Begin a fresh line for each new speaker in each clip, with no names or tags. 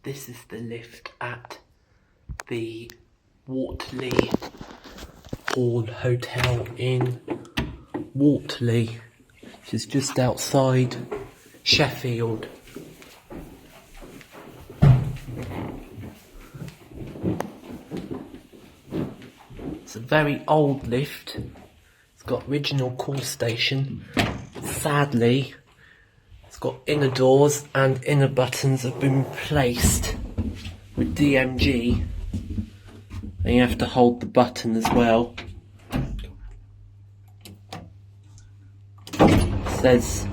This is the lift at the Wortley Hall Hotel in Wortley, which is just outside Sheffield. It's a very old lift. It's got original call station. Sadly, it's got inner doors and inner buttons have been replaced with DMG. And you have to hold the button as well. It says,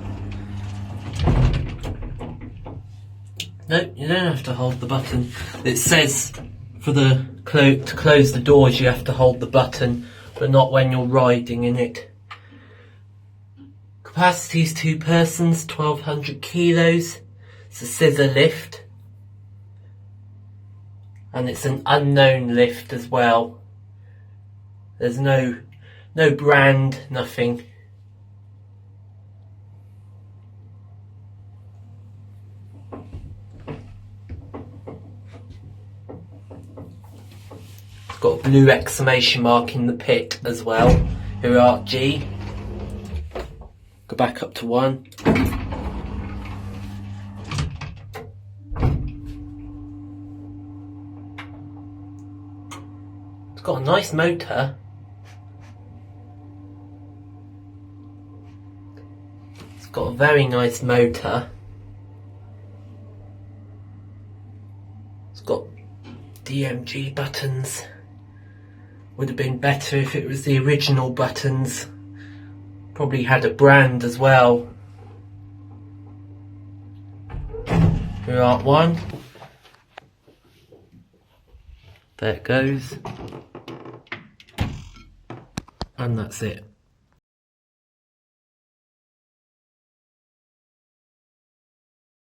no, you don't have to hold the button. It says for the to close the doors you have to hold the button, but not when you're riding in it. Capacity is 2 persons, 1200 kilos. It's a scissor lift. And it's an unknown lift as well. There's no brand, nothing. It's got a blue exclamation mark in the pit as well. Hurrah, G. Go back up to 1. It's got a nice motor. It's got a very nice motor. It's got DMG buttons. Would have been better if it was the original buttons. Probably had a brand as well. Here are 1. There it goes. And that's it.